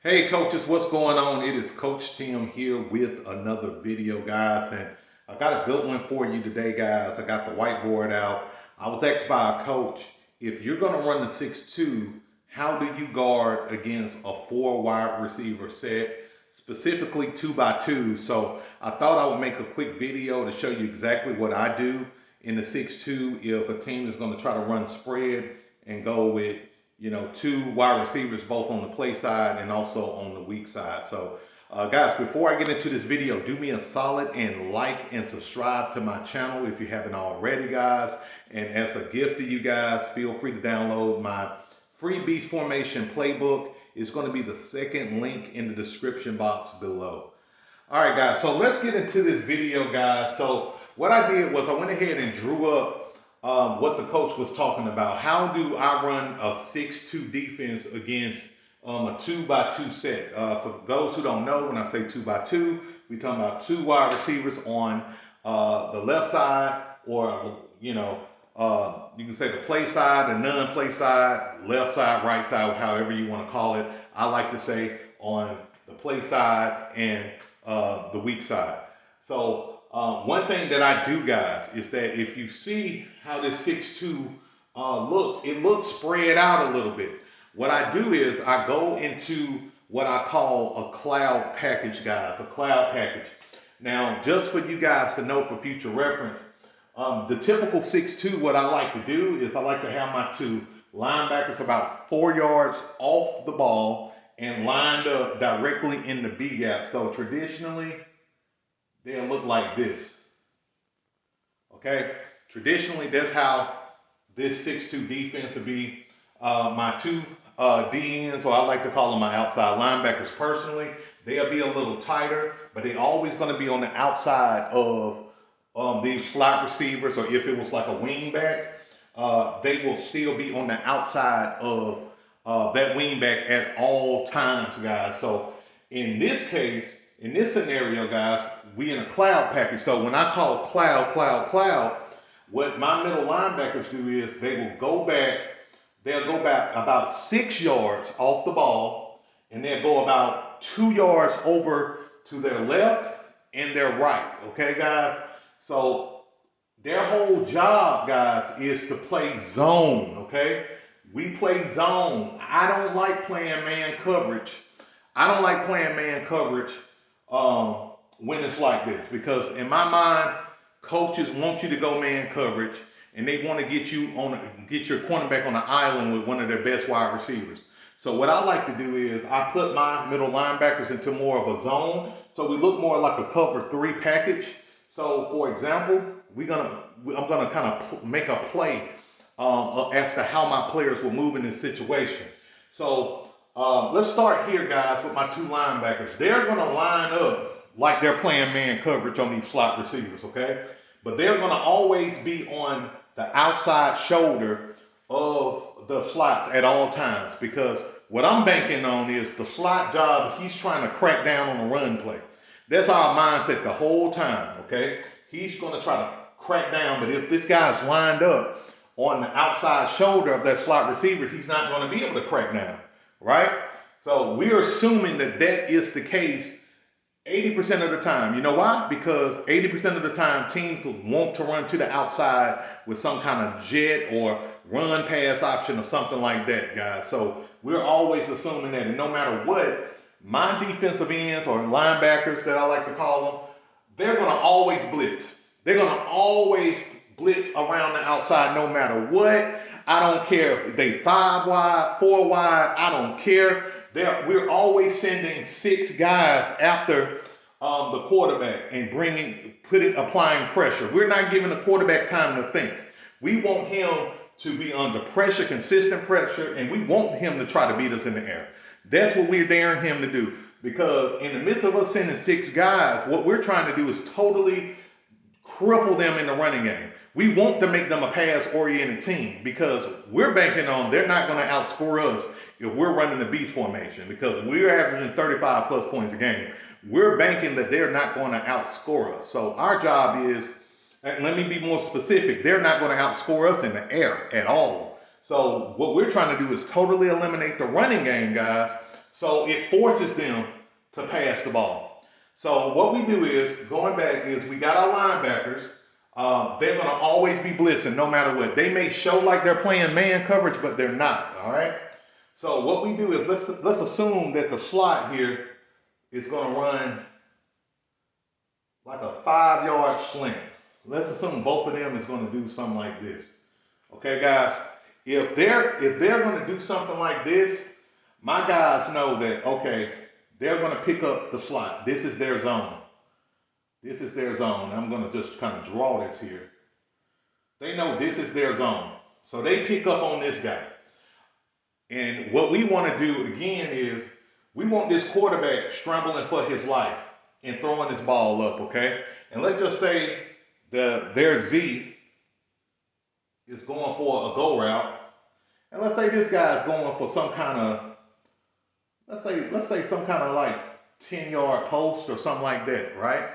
Hey coaches, what's going on? It is Coach Tim here with another video, guys, and I got a good one for you today, guys. I got the whiteboard out. I was asked by a coach, if you're going to run the 6-2, how do you guard against a four wide receiver set, specifically 2x2? So I thought I would make a quick video to show you exactly what I do in the 6-2 if a team is going to try to run spread and go with two wide receivers, both on the play side and also on the weak side. So, guys, before I get into this video, do me a solid and like and subscribe to my channel if you haven't already, guys. And as a gift to you guys, feel free to download my free beast formation playbook. It's going to be the second link in the description box below. All right, guys, so let's get into this video, guys. So what I did was I went ahead and drew up what the coach was talking about. How do I run a 6-2 defense against a 2x2 set? For those who don't know, when I say 2x2, we're talking about two wide receivers on the left side, or you can say the play side, the non-play side, left side, right side, however you want to call it. I like to say on the play side and the weak side. So one thing that I do, guys, is that if you see how this 6-2 looks, it looks spread out a little bit. What I do is I go into what I call a cloud package, guys, a cloud package. Now, just for you guys to know for future reference, the typical 6-2, what I like to do is I like to have my two linebackers about 4 yards off the ball and lined up directly in the B gap. So traditionally, they'll look like this. Okay? Traditionally, that's how this 6-2 defense would be. My two DNs, or I like to call them my outside linebackers personally, they'll be a little tighter, but they're always going to be on the outside of these slot receivers, or if it was like a wing back, they will still be on the outside of that wing back at all times, guys. So in this case, in this scenario, guys, we in a cloud package. So when I call cloud, what my middle linebackers do is they'll go back about 6 yards off the ball, and they'll go about 2 yards over to their left and their right. Okay, guys? So their whole job, guys, is to play zone. Okay? We play zone. I don't like playing man coverage. I don't like playing man coverage when it's like this, because in my mind, coaches want you to go man coverage, and they want to get your cornerback on the island with one of their best wide receivers. So what I like to do is I put my middle linebackers into more of a zone, so we look more like a cover 3 package. So for example, I'm gonna kind of make a play as to how my players will move in this situation. So let's start here, guys, with my two linebackers. They're going to line up like they're playing man coverage on these slot receivers, okay? But they're going to always be on the outside shoulder of the slots at all times, because what I'm banking on is the slot job. He's trying to crack down on the run play. That's our mindset the whole time, okay? He's going to try to crack down, but if this guy's lined up on the outside shoulder of that slot receiver, he's not going to be able to crack down, right? So we're assuming that that is the case 80% of the time. You know why? Because 80% of the time, teams want to run to the outside with some kind of jet or run pass option or something like that, guys. So we're always assuming that, and no matter what, my defensive ends or linebackers that I like to call them, they're going to always blitz. They're going to always blitz around the outside no matter what. I don't care if they 5 wide, 4 wide, I don't care. We're always sending 6 guys after the quarterback and applying pressure. We're not giving the quarterback time to think. We want him to be under pressure, consistent pressure, and we want him to try to beat us in the air. That's what we're daring him to do, because in the midst of us sending 6 guys, what we're trying to do is totally cripple them in the running game. We want to make them a pass-oriented team, because we're banking on they're not going to outscore us if we're running the beast formation, because we're averaging 35 plus points a game. We're banking that they're not going to outscore us. So our job is, and let me be more specific, they're not going to outscore us in the air at all. So what we're trying to do is totally eliminate the running game, guys, So it forces them to pass the ball. So what we do is, going back, is we got our linebackers. They're going to always be blitzing no matter what. They may show like they're playing man coverage, but they're not, all right? So what we do is, let's assume that the slot here is going to run like a 5-yard slant. Let's assume both of them is going to do something like this. Okay, guys? If they're going to do something like this, my guys know that, okay, they're going to pick up the slot. This is their zone. This is their zone. I'm going to just kind of draw this here. They know this is their zone. So they pick up on this guy. And what we want to do, again, is we want this quarterback scrambling for his life and throwing this ball up, okay? And let's just say their Z is going for a go route. And let's say this guy's going for some kind of, let's say some kind of like 10-yard post or something like that, right?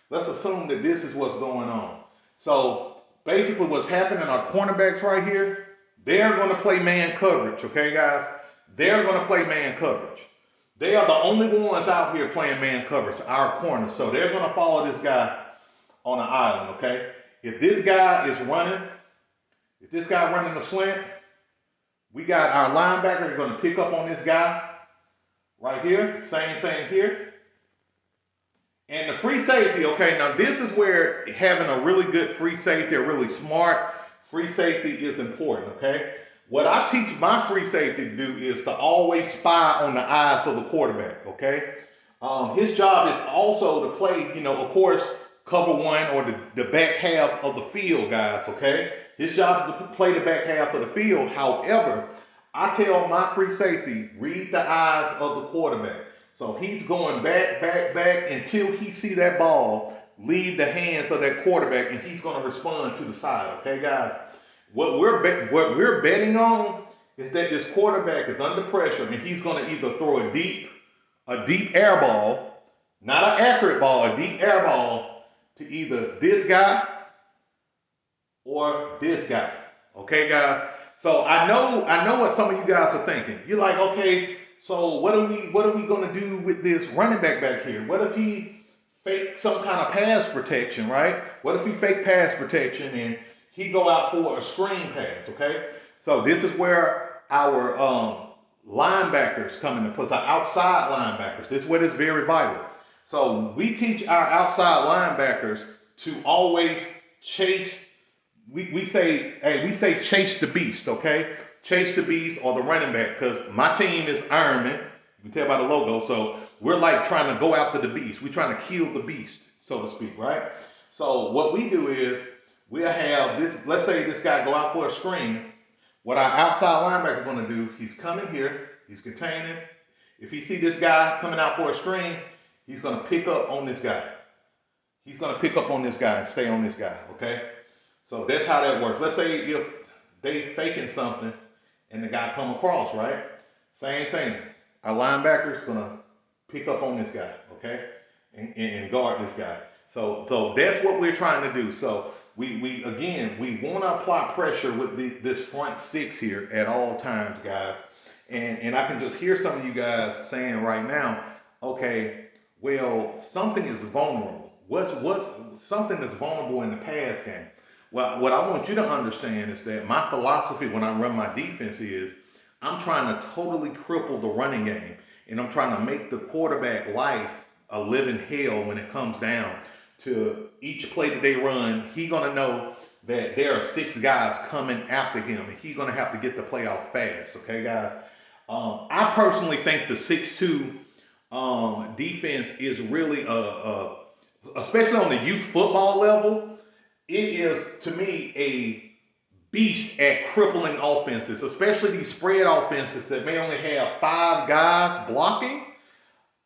Let's assume that this is what's going on. So basically what's happening, our cornerbacks right here, they're going to play man coverage, okay, guys? They're going to play man coverage. They are the only ones out here playing man coverage, our corners. So they're going to follow this guy on an island, okay? If this guy is running, if this guy running the slant, we got our linebacker going to pick up on this guy right here. Same thing here. And the free safety, okay, now this is where having a really good free safety, a really smart free safety is important, okay? What I teach my free safety to do is to always spy on the eyes of the quarterback, okay? His job is also to play, you know, of course, cover one or the back half of the field, guys, okay? His job is to play the back half of the field. However, I tell my free safety, read the eyes of the quarterback. So he's going back until he see that ball leave the hands of that quarterback, and he's going to respond to the side, okay, guys? What we're betting on is that this quarterback is under pressure, and he's going to either throw a deep air ball, not an accurate ball, a deep air ball to either this guy or this guy, okay, guys? So I know what some of you guys are thinking. You're like, okay, so what are we going to do with this running back here? What if he fake some kind of pass protection, right? What if he fake pass protection and he go out for a screen pass, okay? So this is where our linebackers come into play, our outside linebackers. This is where it's very vital. So we teach our outside linebackers to always chase. We say chase the beast, okay? Chase the beast or the running back, because my team is Ironman. You can tell by the logo. So we're like trying to go after the beast. We're trying to kill the beast, so to speak, right? So what we do is we'll have this, let's say this guy go out for a screen. What our outside linebacker is going to do, he's coming here, he's containing. If he see this guy coming out for a screen, he's going to pick up on this guy. He's going to pick up on this guy and stay on this guy, okay? So that's how that works. Let's say if they faking something and the guy come across, right? Same thing. Our linebacker is going to pick up on this guy, okay? And guard this guy. So that's what we're trying to do. So we want to apply pressure with this front six here at all times, guys. And I can just hear some of you guys saying right now, okay, well, something is vulnerable. What's something that's vulnerable in the pass game? Well, what I want you to understand is that my philosophy when I run my defense is I'm trying to totally cripple the running game, and I'm trying to make the quarterback life a living hell when it comes down to each play that they run. He's going to know that there are 6 guys coming after him, and he's going to have to get the play off fast, okay, guys? I personally think the 6'2" defense is really, especially on the youth football level, it is, to me, a beast at crippling offenses, especially these spread offenses that may only have 5 guys blocking,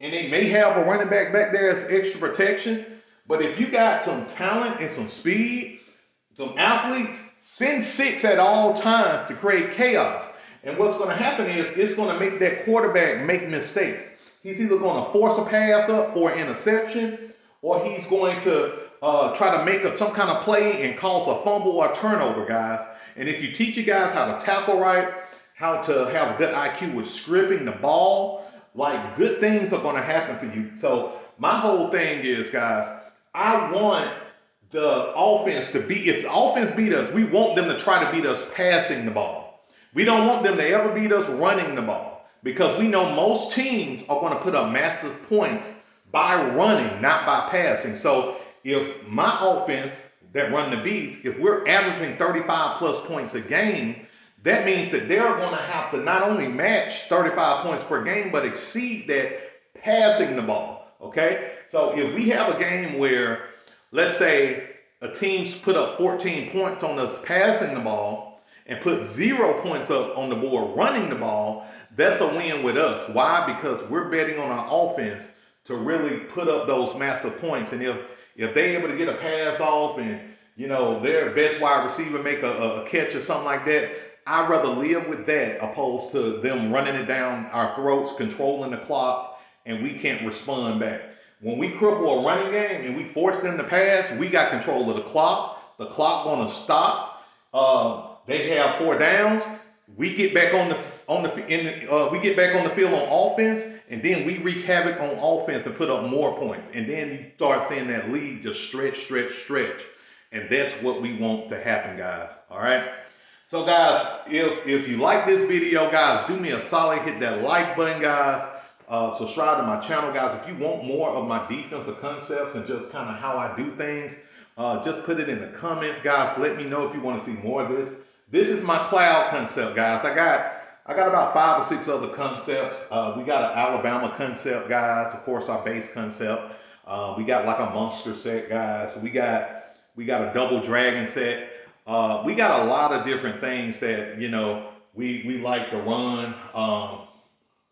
and they may have a running back there as extra protection. But if you got some talent and some speed, some athletes, send 6 at all times to create chaos. And what's going to happen is it's going to make that quarterback make mistakes. He's either going to force a pass up for an interception, or he's going to try to make some kind of play and cause a fumble or a turnover, guys. And if you teach you guys how to tackle right, how to have a good IQ with stripping the ball, like good things are going to happen for you. So my whole thing is, guys, I want the offense to beat, if the offense beat us, we want them to try to beat us passing the ball. We don't want them to ever beat us running the ball, because we know most teams are going to put up massive points by running, not by passing. So if my offense that run the beast, if we're averaging 35 plus points a game, that means that they're going to have to not only match 35 points per game, but exceed that passing the ball. Okay? So if we have a game where, let's say, a team's put up 14 points on us passing the ball and put 0 points up on the board running the ball, that's a win with us. Why? Because we're betting on our offense to really put up those massive points. And if they're able to get a pass off and, you know, their best wide receiver make a catch or something like that, I'd rather live with that opposed to them running it down our throats, controlling the clock, and we can't respond back. When we cripple a running game and we force them to pass, we got control of the clock. The clock gonna stop. They have 4 downs. We get back on we get back on the field on offense, and then we wreak havoc on offense and put up more points. And then you start seeing that lead just stretch. And that's what we want to happen, guys. All right. So guys, if you like this video, guys, do me a solid, hit that like button, guys. Subscribe to my channel, guys. If you want more of my defensive concepts and just kind of how I do things, just put it in the comments, guys. Let me know if you want to see more of this. This is my cloud concept, guys. I got about 5 or 6 other concepts. We got an Alabama concept, guys. Of course, our base concept. We got like a monster set, guys. We got a double dragon set. We got a lot of different things that, you know, we like to run.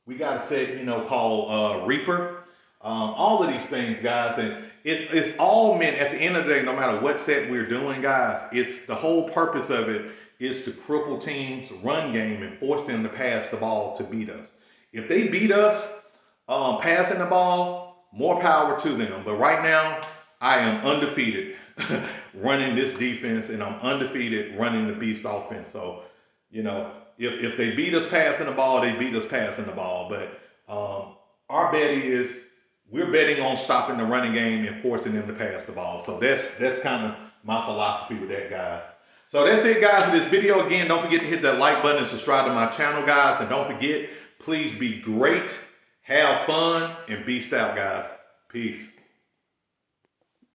We got a set, you know, called Reaper. All of these things, guys, and it's all meant, at the end of the day, no matter what set we're doing, guys, it's the whole purpose of it is to cripple teams' run game and force them to pass the ball to beat us. If they beat us passing the ball, more power to them. But right now, I am undefeated running this defense, and I'm undefeated running the beast offense. So, you know, if they beat us passing the ball, they beat us passing the ball. But our bet is we're betting on stopping the running game and forcing them to pass the ball. So that's kind of my philosophy with that, guys. So that's it, guys, for this video. Again, don't forget to hit that like button and subscribe to my channel, guys. And don't forget, please be great, have fun, and beast out, guys. Peace.